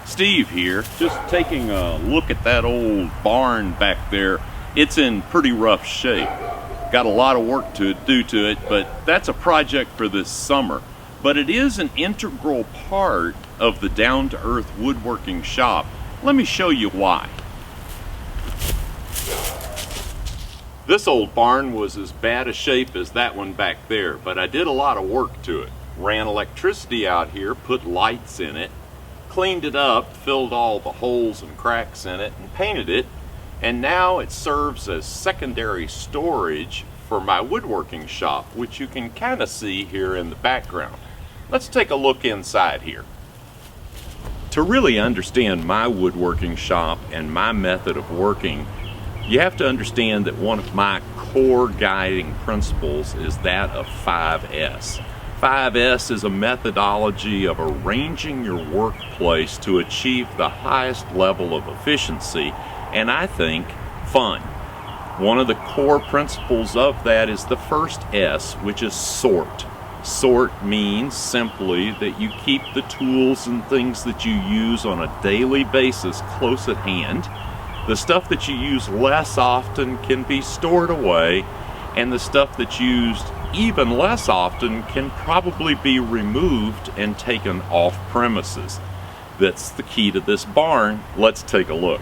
Steve here, just taking a look at that old barn back there. It's in pretty rough shape. Got a lot of work to do to it, but that's a project for this summer. But it is an integral part of the Down To Earth Woodworking shop. Let me show you why. This old barn was as bad a shape as that one back there, but I did a lot of work to it. Ran electricity out here, put lights in it, cleaned it up, filled all the holes and cracks in it, and painted it. And now it serves as secondary storage for my woodworking shop, which you can kind of see here in the background. Let's take a look inside here. To really understand my woodworking shop and my method of working, you have to understand that one of my core guiding principles is that of 5S. 5S is a methodology of arranging your workplace to achieve the highest level of efficiency and, I think, fun. One of the core principles of that is the first S, which is sort. Sort means simply that you keep the tools and things that you use on a daily basis close at hand. The stuff that you use less often can be stored away, and the stuff that's used even less often can probably be removed and taken off premises. That's the key to this barn. Let's take a look.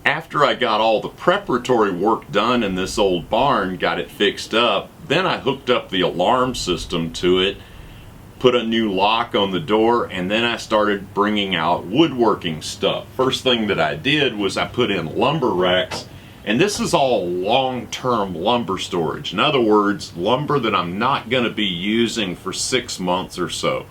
After I got all the preparatory work done in this old barn, got it fixed up, then I hooked up the alarm system to it, put a new lock on the door, and then I started bringing out woodworking stuff. First thing that I did was I put in lumber racks, and this is all long-term lumber storage. In other words, lumber that I'm not going to be using for 6 months or so.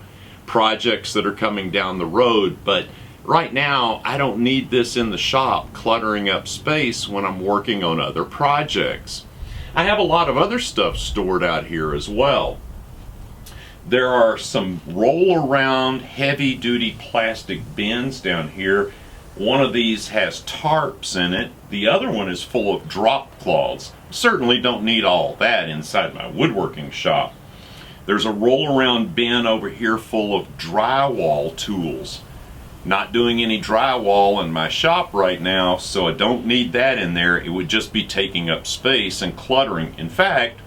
Projects that are coming down the road, but right now I don't need this in the shop cluttering up space when I'm working on other projects. I have a lot of other stuff stored out here as well. There are some roll-around heavy-duty plastic bins down here. One of these has tarps in it. The other one is full of drop cloths. Certainly don't need all that inside my woodworking shop. There's a roll-around bin over here full of drywall tools. Not doing any drywall in my shop right now, so I don't need that in there. It would just be taking up space and cluttering. In fact,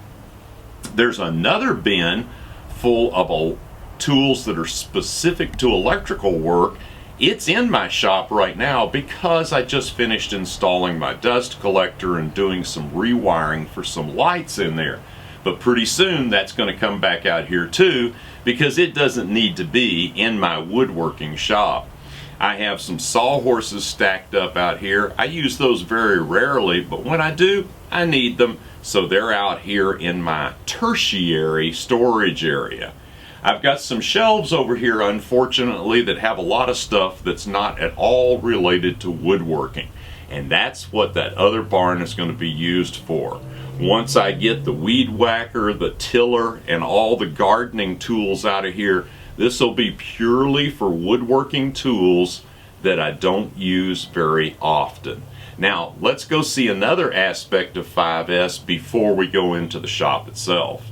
there's another bin full of tools that are specific to electrical work. It's in my shop right now because I just finished installing my dust collector and doing some rewiring for some lights in there. But pretty soon that's going to come back out here too, because it doesn't need to be in my woodworking shop. I have some sawhorses stacked up out here. I use those very rarely, but when I do, I need them. So they're out here in my tertiary storage area. I've got some shelves over here, unfortunately, that have a lot of stuff that's not at all related to woodworking. And that's what that other barn is going to be used for. Once I get the weed whacker, the tiller, and all the gardening tools out of here, this will be purely for woodworking tools that I don't use very often. Now, let's go see another aspect of 5S before we go into the shop itself.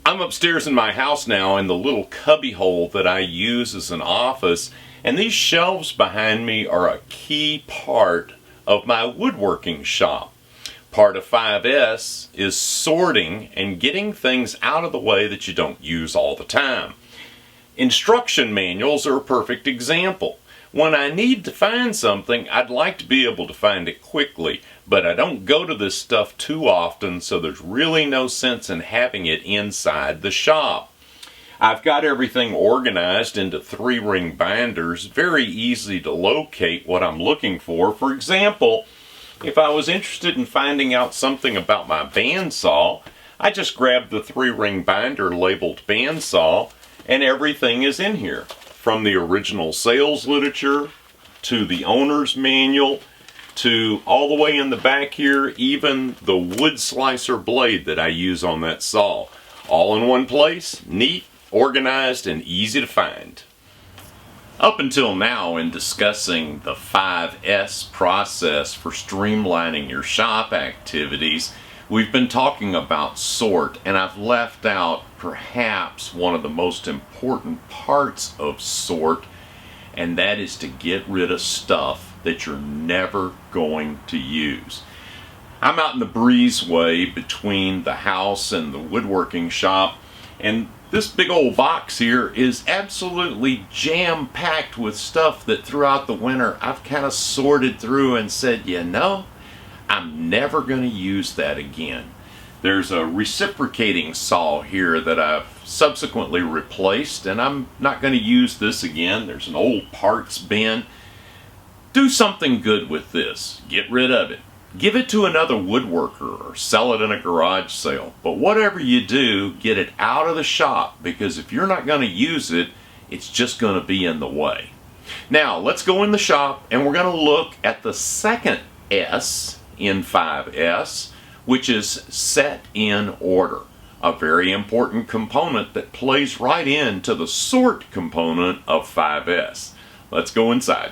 I'm upstairs in my house now in the little cubby hole that I use as an office, and these shelves behind me are a key part of my woodworking shop. Part of 5S is sorting and getting things out of the way that you don't use all the time. Instruction manuals are a perfect example. When I need to find something, I'd like to be able to find it quickly, but I don't go to this stuff too often, so there's really no sense in having it inside the shop. I've got everything organized into 3-ring binders, very easy to locate what I'm looking for. For example, if I was interested in finding out something about my bandsaw, I just grab the 3-ring binder labeled bandsaw, and everything is in here. From the original sales literature, to the owner's manual, to all the way in the back here, even the wood slicer blade that I use on that saw. All in one place, neat, organized, and easy to find. Up until now, in discussing the 5S process for streamlining your shop activities, We've been talking about sort, and I've left out perhaps one of the most important parts of sort, and that is to get rid of stuff that you're never going to use. I'm out in the breezeway between the house and the woodworking shop, and this big old box here is absolutely jam-packed with stuff that throughout the winter I've kind of sorted through and said, you know, I'm never going to use that again. There's a reciprocating saw here that I've subsequently replaced, and I'm not going to use this again. There's an old parts bin. Do something good with this. Get rid of it. Give it to another woodworker or sell it in a garage sale. But whatever you do, get it out of the shop, because if you're not going to use it, it's just going to be in the way. Now, let's go in the shop and we're going to look at the second S in 5S, which is set in order. A very important component that plays right into the sort component of 5S. Let's go inside.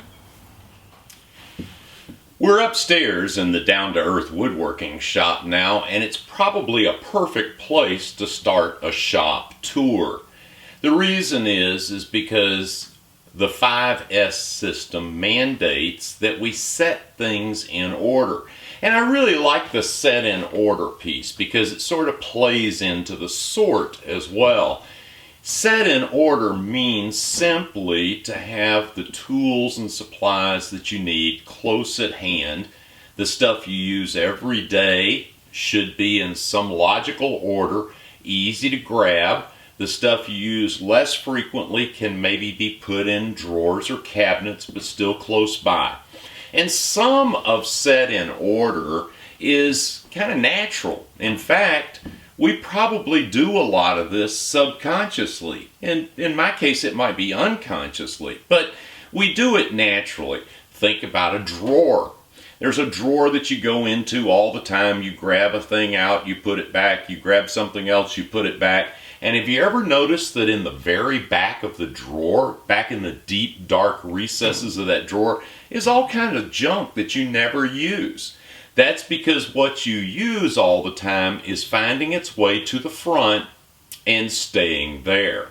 We're upstairs in the Down To Earth Woodworking shop now, and it's probably a perfect place to start a shop tour. The reason is because the 5S system mandates that we set things in order. And I really like the set in order piece because it sort of plays into the sort as well. Set in order means simply to have the tools and supplies that you need close at hand. The stuff you use every day should be in some logical order, easy to grab. The stuff you use less frequently can maybe be put in drawers or cabinets, but still close by. And some of set in order is kind of natural. In fact, we probably do a lot of this subconsciously. And in my case, it might be unconsciously, but we do it naturally. Think about a drawer. There's a drawer that you go into all the time. You grab a thing out, you put it back. You grab something else, you put it back. And have you ever noticed that in the very back of the drawer, back in the deep, dark recesses of that drawer, is all kind of junk that you never use? That's because what you use all the time is finding its way to the front and staying there.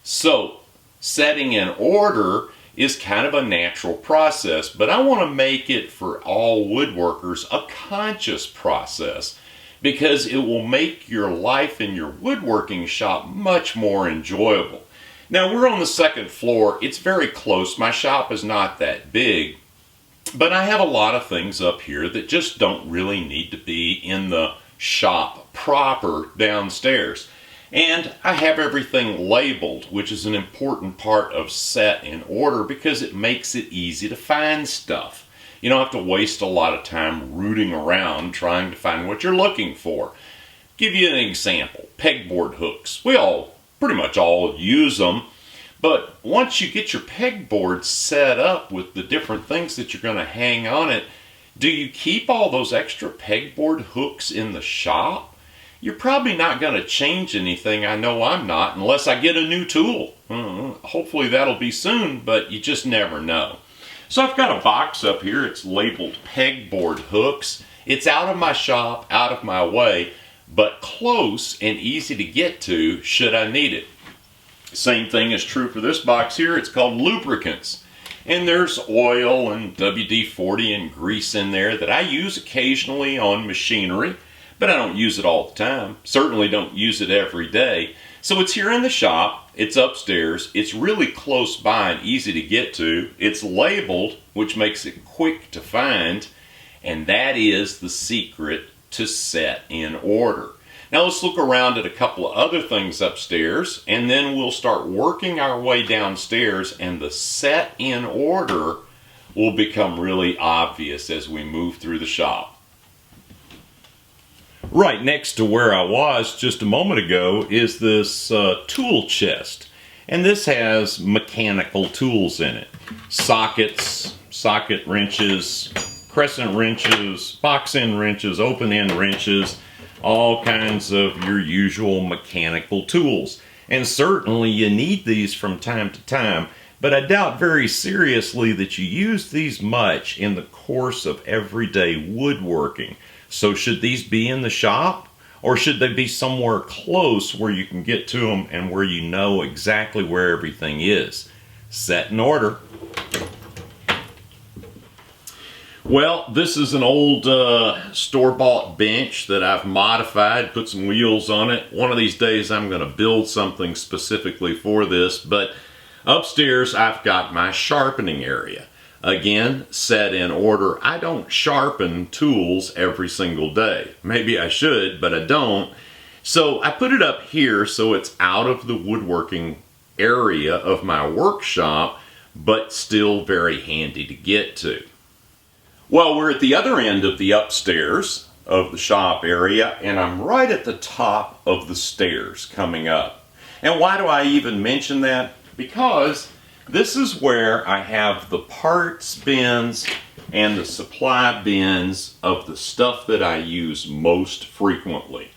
So, setting in order is kind of a natural process, but I want to make it for all woodworkers a conscious process, because it will make your life in your woodworking shop much more enjoyable. Now, we're on the second floor. It's very close. My shop is not that big, but I have a lot of things up here that just don't really need to be in the shop proper downstairs. And I have everything labeled, which is an important part of set in order because it makes it easy to find stuff. You don't have to waste a lot of time rooting around trying to find what you're looking for. Give you an example. Pegboard hooks. We pretty much all use them. But once you get your pegboard set up with the different things that you're going to hang on it, do you keep all those extra pegboard hooks in the shop? You're probably not going to change anything. I know I'm not, unless I get a new tool. Hopefully that'll be soon, but you just never know. So I've got a box up here. It's labeled pegboard hooks. It's out of my shop, out of my way, but close and easy to get to should I need it. Same thing is true for this box here. It's called lubricants. And there's oil and WD-40 and grease in there that I use occasionally on machinery, but I don't use it all the time. Certainly don't use it every day. So it's here in the shop. It's upstairs. It's really close by and easy to get to. It's labeled, which makes it quick to find. And that is the secret to set in order. Now let's look around at a couple of other things upstairs, and then we'll start working our way downstairs, and the set in order will become really obvious as we move through the shop. Right next to where I was just a moment ago is this tool chest, and this has mechanical tools in it. Sockets, socket wrenches, crescent wrenches, box end wrenches, open end wrenches, all kinds of your usual mechanical tools. And certainly you need these from time to time, but I doubt very seriously that you use these much in the course of everyday woodworking. So should these be in the shop, or should they be somewhere close where you can get to them and where you know exactly where everything is? Set in order. Well, this is an old store-bought bench that I've modified, put some wheels on it. One of these days I'm going to build something specifically for this, but upstairs I've got my sharpening area. Again, set in order. I don't sharpen tools every single day. Maybe I should, but I don't. So I put it up here so it's out of the woodworking area of my workshop, but still very handy to get to. Well, we're at the other end of the upstairs of the shop area, and I'm right at the top of the stairs coming up. And why do I even mention that? Because this is where I have the parts bins and the supply bins of the stuff that I use most frequently.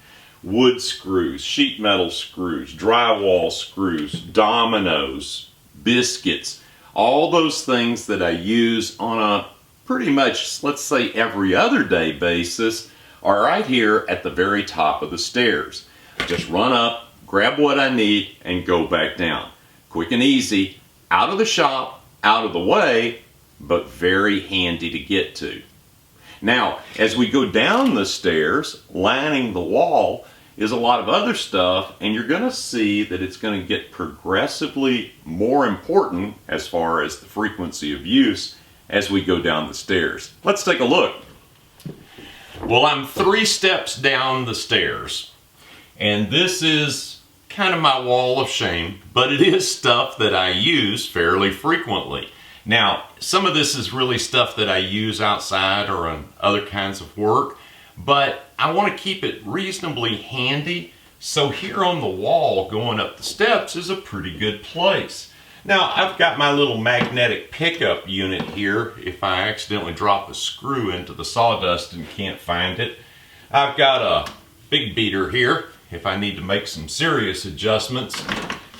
Wood screws, sheet metal screws, drywall screws, dominoes, biscuits, all those things that I use on a pretty much, let's say, every other day basis are right here at the very top of the stairs. Just run up, grab what I need, and go back down. Quick and easy, out of the shop, out of the way, but very handy to get to. Now, as we go down the stairs, lining the wall is a lot of other stuff, and you're going to see that it's going to get progressively more important as far as the frequency of use as we go down the stairs. Let's take a look. Well, I'm 3 steps down the stairs, and this is kind of my wall of shame, but it is stuff that I use fairly frequently. Now, some of this is really stuff that I use outside or on other kinds of work, but I want to keep it reasonably handy, so here on the wall going up the steps is a pretty good place. Now, I've got my little magnetic pickup unit here if I accidentally drop a screw into the sawdust and can't find it. I've got a big beater here if I need to make some serious adjustments.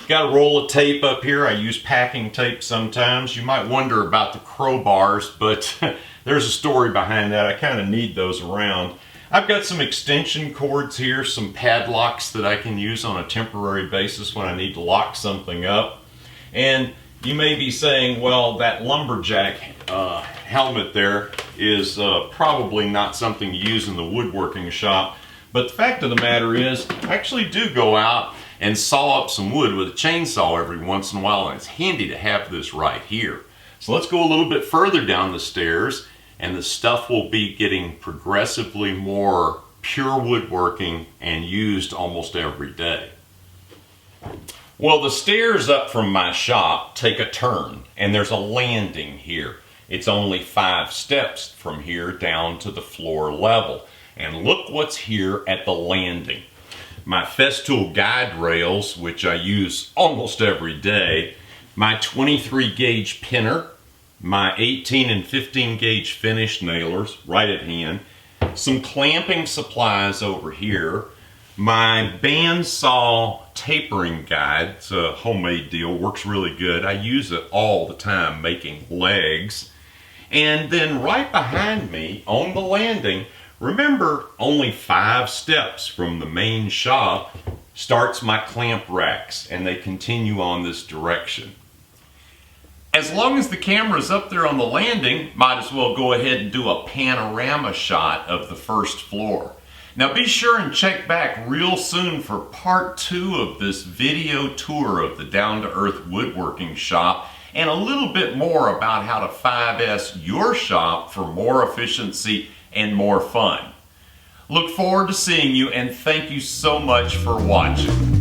Got a roll of tape up here. I use packing tape sometimes. You might wonder about the crowbars, but there's a story behind that. I kind of need those around. I've got some extension cords here, some padlocks that I can use on a temporary basis when I need to lock something up. And you may be saying, well, that lumberjack helmet there is probably not something you use in the woodworking shop. But the fact of the matter is, I actually do go out and saw up some wood with a chainsaw every once in a while, and it's handy to have this right here. So let's go a little bit further down the stairs, and the stuff will be getting progressively more pure woodworking and used almost every day. Well, the stairs up from my shop take a turn, and there's a landing here. It's only 5 steps from here down to the floor level. And look what's here at the landing. My Festool guide rails, which I use almost every day, my 23 gauge pinner, my 18 and 15 gauge finish nailers right at hand, some clamping supplies over here, my bandsaw tapering guide. It's a homemade deal, works really good. I use it all the time making legs. And then right behind me on the landing, remember, only 5 steps from the main shop starts my clamp racks, and they continue on this direction. As long as the camera's up there on the landing, might as well go ahead and do a panorama shot of the first floor. Now be sure and check back real soon for part 2 of this video tour of the Down to Earth Woodworking shop, and a little bit more about how to 5S your shop for more efficiency and more fun. Look forward to seeing you, and thank you so much for watching.